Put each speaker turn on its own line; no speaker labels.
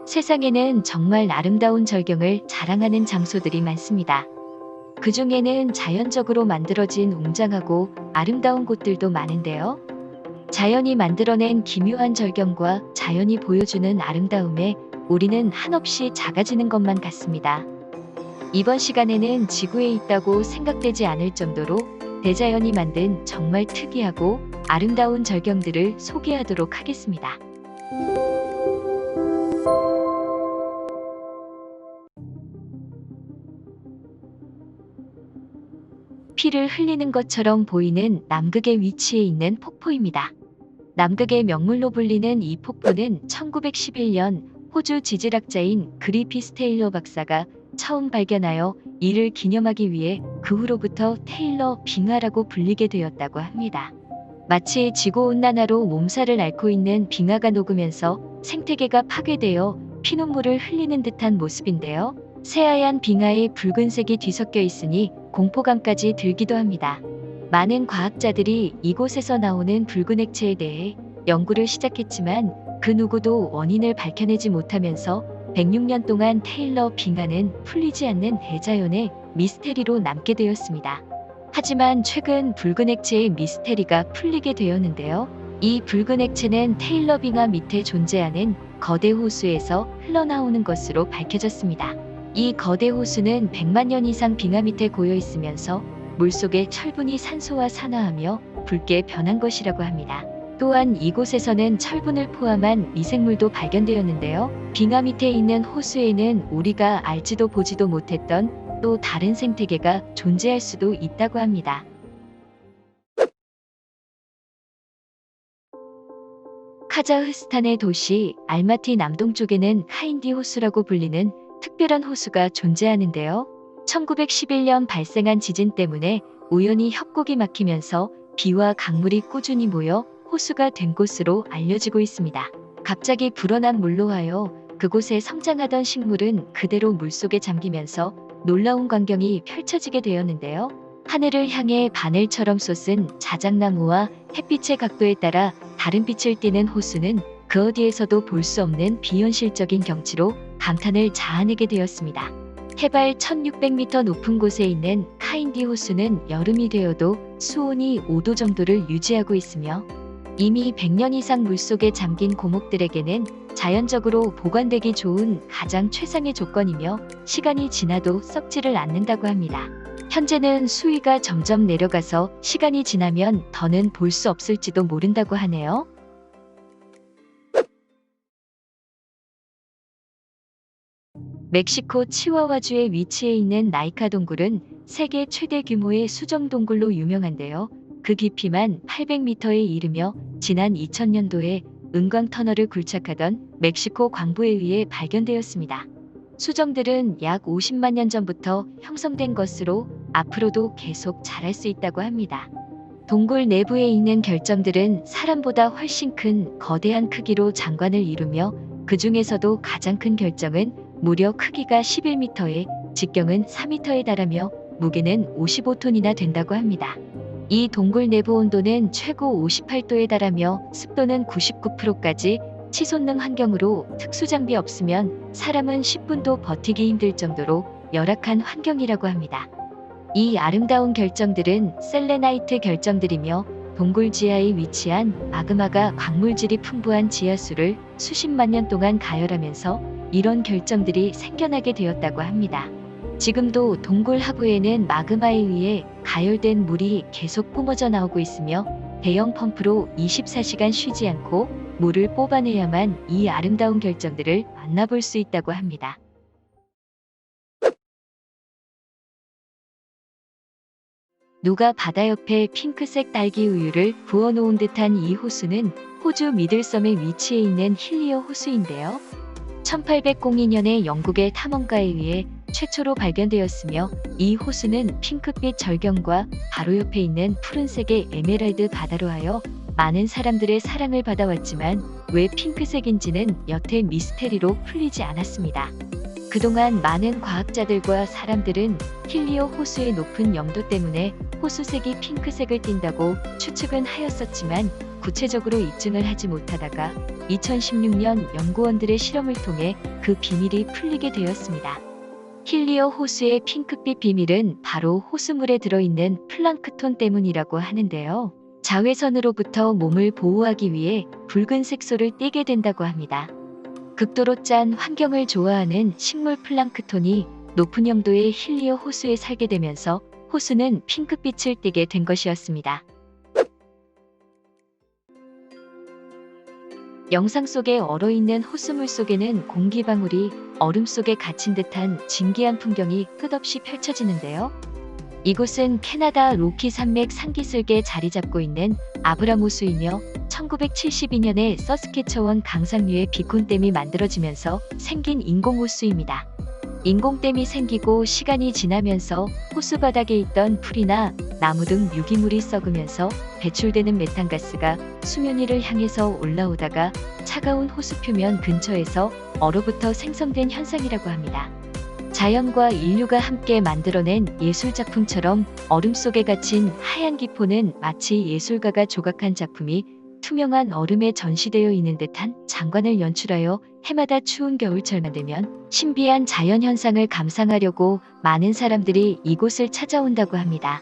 세상에는 정말 아름다운 절경을 자랑하는 장소들이 많습니다. 그 중에는 자연적으로 만들어진 웅장하고 아름다운 곳들도 많은데요. 자연이 만들어낸 기묘한 절경과 자연이 보여주는 아름다움에 우리는 한없이 작아지는 것만 같습니다. 이번 시간에는 지구에 있다고 생각되지 않을 정도로 대자연이 만든 정말 특이하고 아름다운 절경들을 소개하도록 하겠습니다. 피를 흘리는 것처럼 보이는 남극에 위치해 있는 폭포입니다. 남극의 명물로 불리는 이 폭포는 1911년 호주 지질학자인 그리피스 테일러 박사가 처음 발견하여 이를 기념하기 위해 그 후로부터 테일러 빙하라고 불리게 되었다고 합니다. 마치 지구온난화로 몸살을 앓고 있는 빙하가 녹으면서 생태계가 파괴되어 피눈물을 흘리는 듯한 모습인데요. 새하얀 빙하에 붉은색이 뒤섞여 있으니 공포감까지 들기도 합니다. 많은 과학자들이 이곳에서 나오는 붉은 액체에 대해 연구를 시작했지만 그 누구도 원인을 밝혀내지 못하면서 106년 동안 테일러 빙하는 풀리지 않는 대자연의 미스테리로 남게 되었습니다. 하지만 최근 붉은 액체의 미스테리가 풀리게 되었는데요. 이 붉은 액체는 테일러 빙하 밑에 존재하는 거대 호수에서 흘러나오는 것으로 밝혀졌습니다. 이 거대 호수는 100만 년 이상 빙하 밑에 고여 있으면서 물속의 철분이 산소와 산화하며 붉게 변한 것이라고 합니다. 또한 이곳에서는 철분을 포함한 미생물도 발견되었는데요. 빙하 밑에 있는 호수에는 우리가 알지도 보지도 못했던 또 다른 생태계가 존재할 수도 있다고 합니다. 카자흐스탄의 도시 알마티 남동쪽에는 카인디 호수라고 불리는 특별한 호수가 존재하는데요. 1911년 발생한 지진 때문에 우연히 협곡이 막히면서 비와 강물이 꾸준히 모여 호수가 된 곳으로 알려지고 있습니다. 갑자기 불어난 물로 하여 그곳에 성장하던 식물은 그대로 물속에 잠기면서 놀라운 광경이 펼쳐지게 되었는데요. 하늘을 향해 바늘처럼 솟은 자작나무와 햇빛의 각도에 따라 다른 빛을 띠는 호수는 그 어디에서도 볼 수 없는 비현실적인 경치로 감탄을 자아내게 되었습니다. 해발 1600m 높은 곳에 있는 카인디 호수는 여름이 되어도 수온이 5도 정도를 유지하고 있으며 이미 100년 이상 물속에 잠긴 고목들에게는 자연적으로 보관되기 좋은 가장 최상의 조건이며 시간이 지나도 썩지를 않는다고 합니다. 현재는 수위가 점점 내려가서 시간이 지나면 더는 볼 수 없을지도 모른다고 하네요. 멕시코 치와와주에 위치해 있는 나이카 동굴은 세계 최대 규모의 수정 동굴로 유명한데요. 그 깊이만 800m에 이르며 지난 2000년도에 은광 터널을 굴착하던 멕시코 광부에 의해 발견되었습니다. 수정들은 약 50만 년 전부터 형성된 것으로 앞으로도 계속 자랄 수 있다고 합니다. 동굴 내부에 있는 결정들은 사람보다 훨씬 큰 거대한 크기로 장관을 이루며 그 중에서도 가장 큰 결정은 무려 크기가 11m에 직경은 4m에 달하며 무게는 55톤이나 된다고 합니다. 이 동굴 내부 온도는 최고 58도에 달하며 습도는 99%까지 치솟는 환경으로 특수 장비 없으면 사람은 10분도 버티기 힘들 정도로 열악한 환경이라고 합니다. 이 아름다운 결정들은 셀레나이트 결정들이며 동굴 지하에 위치한 마그마가 광물질이 풍부한 지하수를 수십만 년 동안 가열하면서 이런 결정들이 생겨나게 되었다고 합니다. 지금도 동굴 하부에는 마그마에 의해 가열된 물이 계속 뿜어져 나오고 있으며 대형 펌프로 24시간 쉬지 않고 물을 뽑아내야만 이 아름다운 결정들을 만나볼 수 있다고 합니다. 누가 바다 옆에 핑크색 딸기 우유를 부어놓은 듯한 이 호수는 호주 미들섬에 위치해 있는 힐리어 호수인데요. 1802년에 영국의 탐험가에 의해 최초로 발견되었으며 이 호수는 핑크빛 절경과 바로 옆에 있는 푸른색의 에메랄드 바다로 하여 많은 사람들의 사랑을 받아왔지만 왜 핑크색인지는 여태 미스테리로 풀리지 않았습니다. 그동안 많은 과학자들과 사람들은 힐리어 호수의 높은 염도 때문에 호수색이 핑크색을 띈다고 추측은 하였었지만 구체적으로 입증을 하지 못하다가 2016년 연구원들의 실험을 통해 그 비밀이 풀리게 되었습니다. 힐리어 호수의 핑크빛 비밀은 바로 호수물에 들어있는 플랑크톤 때문이라고 하는데요. 자외선으로부터 몸을 보호하기 위해 붉은 색소를 띠게 된다고 합니다. 극도로 짠 환경을 좋아하는 식물 플랑크톤이 높은 영도의 힐리어 호수에 살게 되면서 호수는 핑크빛을 띠게 된 것이었습니다. 영상 속에 얼어있는 호수물 속에는 공기방울이 얼음 속에 갇힌 듯한 진기한 풍경이 끝없이 펼쳐지는데요. 이곳은 캐나다 로키 산맥 상기슭에 자리 잡고 있는 아브람 호수이며 1972년에 서스케처원 강상류의 비콘댐이 만들어지면서 생긴 인공호수입니다. 인공댐이 생기고 시간이 지나면서 호수 바닥에 있던 풀이나 나무 등 유기물이 썩으면서 배출되는 메탄가스가 수면 위를 향해서 올라오다가 차가운 호수 표면 근처에서 얼어붙어 생성된 현상이라고 합니다. 자연과 인류가 함께 만들어낸 예술작품처럼 얼음 속에 갇힌 하얀 기포는 마치 예술가가 조각한 작품이 투명한 얼음에 전시되어 있는 듯한 장관을 연출하여 해마다 추운 겨울철만 되면 신비한 자연현상을 감상하려고 많은 사람들이 이곳을 찾아온다고 합니다.